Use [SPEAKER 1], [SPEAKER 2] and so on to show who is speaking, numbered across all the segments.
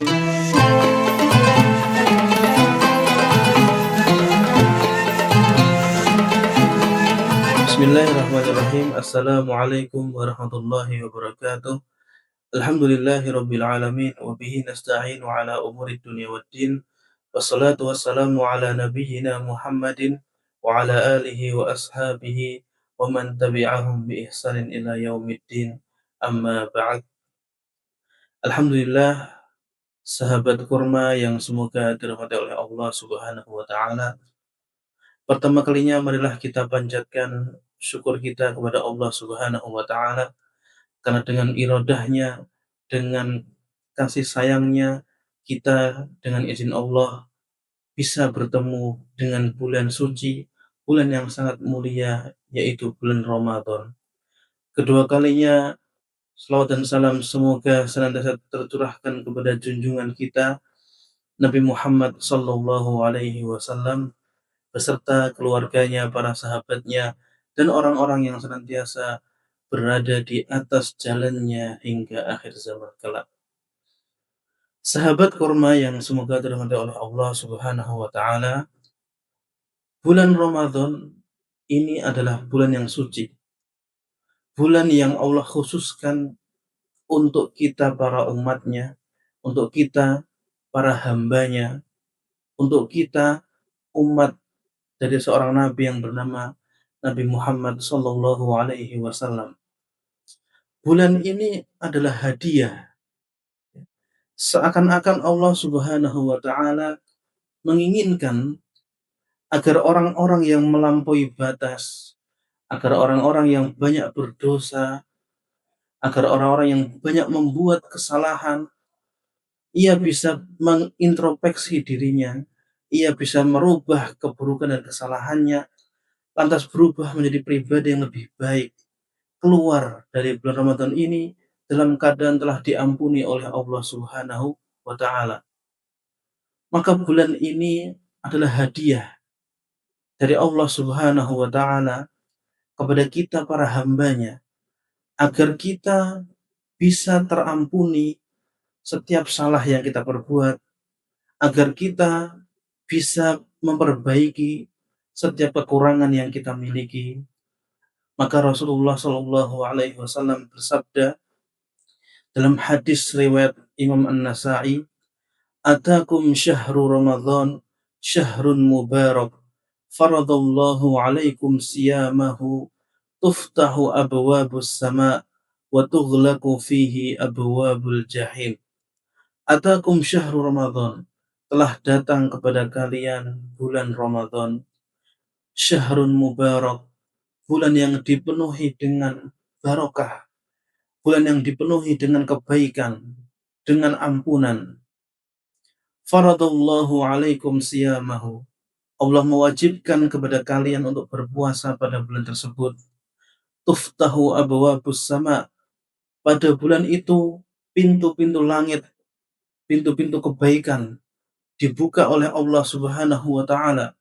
[SPEAKER 1] Bismillahirrahmanirrahim. Assalamualaikum warahmatullahi wabarakatuh. Alhamdulillahirabbil alamin wa bihi nasta'inu ala umuri dunya waddin. Wassalatu wassalamu ala nabiyyina Muhammadin wa ala alihi wa ashabihi wa man tabi'ahum bi ihsanin ila yaumiddin. Amma ba'd. Alhamdulillah, sahabat kurma yang semoga dirahmati oleh Allah Subhanahu wa taala. Pertama kalinya marilah kita panjatkan syukur kita kepada Allah Subhanahu wa taala karena dengan irodahnya, dengan kasih sayangnya, kita dengan izin Allah bisa bertemu dengan bulan suci, bulan yang sangat mulia, yaitu bulan Ramadan. Kedua kalinya, selawat dan salam semoga senantiasa tercurahkan kepada junjungan kita, Nabi Muhammad Sallallahu Alaihi Wasallam, beserta keluarganya, para sahabatnya, dan orang-orang yang senantiasa berada di atas jalannya hingga akhir zaman kelak. Sahabat kurma yang semoga dirahmati oleh Allah Subhanahu wa taala, bulan Ramadan ini adalah bulan yang suci. Bulan yang Allah khususkan untuk kita para umatnya, untuk kita para hambanya, untuk kita umat dari seorang nabi yang bernama Nabi Muhammad Sallallahu Alaihi Wasallam. Bulan ini adalah hadiah. Seakan-akan Allah Subhanahu wa taala menginginkan agar orang-orang yang melampaui batas, agar orang-orang yang banyak berdosa, agar orang-orang yang banyak membuat kesalahan, ia bisa mengintrospeksi dirinya, ia bisa merubah keburukan dan kesalahannya, lantas berubah menjadi pribadi yang lebih baik, keluar dari bulan Ramadan ini dalam keadaan telah diampuni oleh Allah Subhanahu wa taala. Maka bulan ini adalah hadiah dari Allah Subhanahu wa taala kepada kita para hambanya, agar kita bisa terampuni setiap salah yang kita perbuat, agar kita bisa memperbaiki setiap kekurangan yang kita miliki. Maka Rasulullah Shallallahu Alaihi Wasallam bersabda dalam hadis riwayat Imam An-Nasa'i, "Atakum syahru Ramadan, syahrun mubarak, faradallahu alaikum siyamahu, tuftahu abwabus sama' wa tughlaqu fihi abwabul jahim." Atakum syahru Ramadan, telah datang kepada kalian bulan Ramadan, syahrun mubarak, bulan yang dipenuhi dengan barokah, bulan yang dipenuhi dengan kebaikan, dengan ampunan. Faradallahu alaikum siyamahu, Allah mewajibkan kepada kalian untuk berpuasa pada bulan tersebut. Tuftahu abwabus sama', pada bulan itu pintu-pintu langit, pintu-pintu kebaikan dibuka oleh Allah Subhanahu wa taala.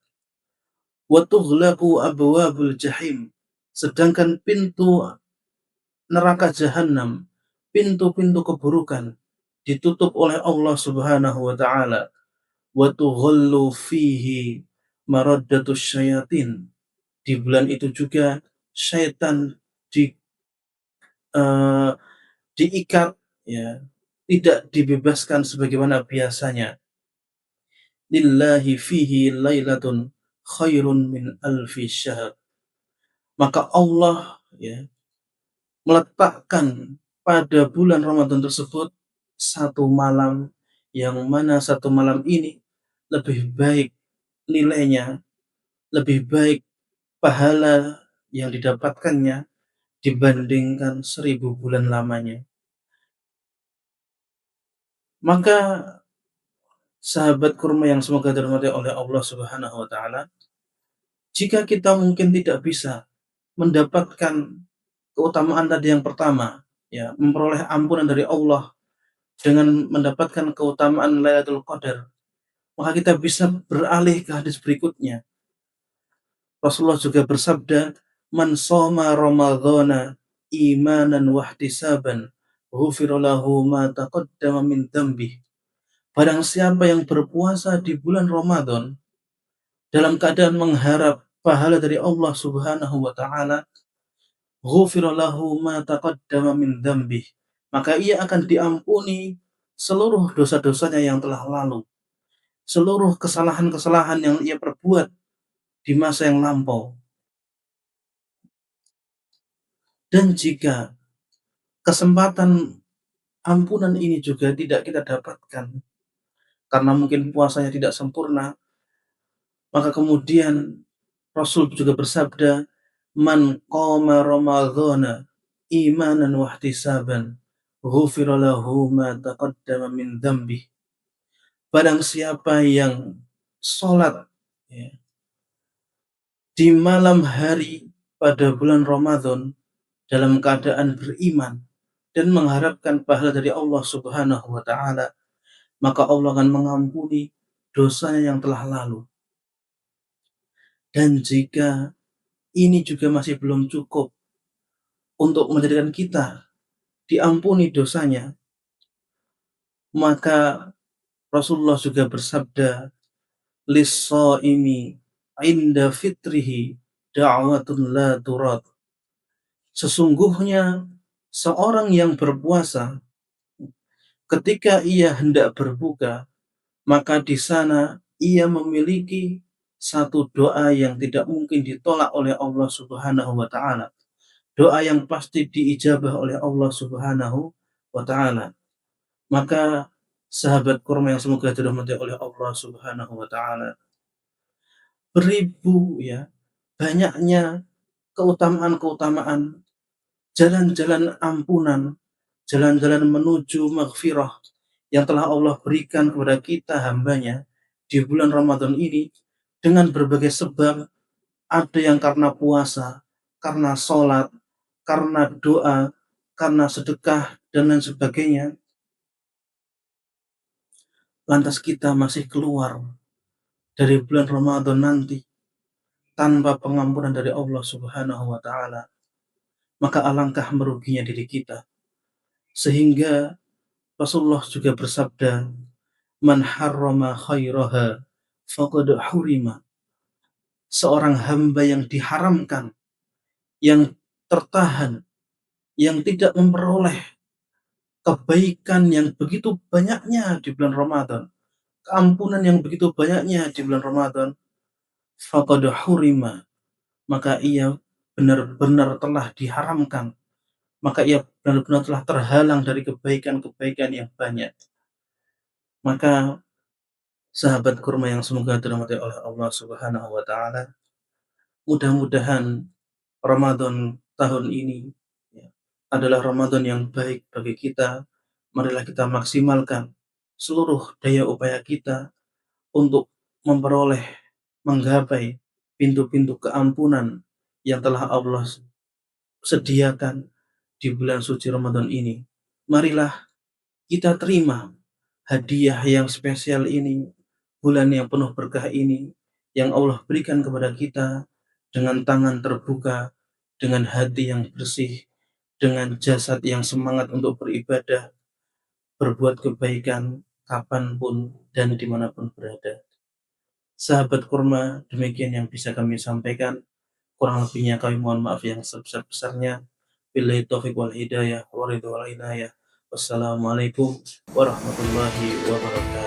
[SPEAKER 1] Wa tughlaqu abwabul jahim, sedangkan pintu neraka jahanam, pintu-pintu keburukan ditutup oleh Allah Subhanahu wa taala. Wa tughallu fihi maraddatus syayatin, di bulan itu juga syaitan di diikat, ya, tidak dibebaskan sebagaimana biasanya. Lillahi fihi lailatun khairun min alfi syahr. Maka Allah, ya, meletakkan pada bulan Ramadan tersebut satu malam, yang mana satu malam ini lebih baik nilainya, lebih baik pahala yang didapatkannya dibandingkan 1000 bulan lamanya. Maka sahabat kurma yang semoga dirahmati oleh Allah Subhanahu wa taala, jika kita mungkin tidak bisa mendapatkan keutamaan tadi yang pertama, ya, memperoleh ampunan dari Allah dengan mendapatkan keutamaan Lailatul Qadar, maka kita bisa beralih ke hadis berikutnya. Rasulullah juga bersabda, "Man shoma Ramadhana imanan wahtisaban, ghufira lahu ma taqaddama min dzambihi." Barang siapa yang berpuasa di bulan Ramadan dalam keadaan mengharap pahala dari Allah Subhanahu wa taala, ghufira lahu ma taqaddama min dzambih. Maka ia akan diampuni seluruh dosa-dosanya yang telah lalu, seluruh kesalahan-kesalahan yang ia perbuat di masa yang lampau. Dan jika kesempatan ampunan ini juga tidak kita dapatkan karena mungkin puasanya tidak sempurna, maka kemudian Rasul juga bersabda, "Man qama ramadhana imanan wa ihtisaban, ghufira lahu ma taqaddama min dzambih." Barang siapa yang sholat ya, di malam hari pada bulan Ramadan dalam keadaan beriman dan mengharapkan pahala dari Allah Subhanahu wa taala, maka Allah akan mengampuni dosanya yang telah lalu. Dan jika ini juga masih belum cukup untuk menjadikan kita diampuni dosanya, maka Rasulullah juga bersabda, "Lis-shaimi 'inda fitrihi da'watun la turad." Sesungguhnya seorang yang berpuasa ketika ia hendak berbuka, maka di sana ia memiliki satu doa yang tidak mungkin ditolak oleh Allah Subhanahu wa taala. Doa yang pasti diijabah oleh Allah Subhanahu wa taala. Maka sahabat kurma yang semoga dirahmati oleh Allah Subhanahu wa taala, beribu ya banyaknya keutamaan-keutamaan, jalan-jalan ampunan, jalan-jalan menuju maghfirah yang telah Allah berikan kepada kita hambanya di bulan Ramadan ini dengan berbagai sebab. Ada yang karena puasa, karena sholat, karena doa, karena sedekah, dan lain sebagainya. Lantas kita masih keluar dari bulan Ramadan nanti tanpa pengampunan dari Allah Subhanahu wa taala, maka alangkah meruginya diri kita. Sehingga Rasulullah juga bersabda, "Man harrama khairaha faqad hurima." Seorang hamba yang diharamkan, yang tertahan, yang tidak memperoleh kebaikan yang begitu banyaknya di bulan Ramadan, keampunan yang begitu banyaknya di bulan Ramadan, faqad hurima, maka ia benar-benar telah diharamkan, maka ia benar-benar telah terhalang dari kebaikan-kebaikan yang banyak. Maka sahabat kurma yang semoga dirahmati oleh Allah Subhanahu wa taala, mudah-mudahan Ramadan tahun ini ya, adalah Ramadan yang baik bagi kita. Marilah kita maksimalkan seluruh daya upaya kita untuk memperoleh, menggapai pintu-pintu keampunan yang telah Allah sediakan di bulan suci Ramadan ini. Marilah kita terima hadiah yang spesial ini, bulan yang penuh berkah ini, yang Allah berikan kepada kita dengan tangan terbuka, dengan hati yang bersih, dengan jasad yang semangat untuk beribadah, berbuat kebaikan kapanpun dan dimanapun berada. Sahabat kurma, demikian yang bisa kami sampaikan. Kurang lebihnya kami mohon maaf yang sebesar-besarnya. Billahi taufiq wal hidayah wa ridha wal inayah. Wassalamualaikum warahmatullahi wabarakatuh.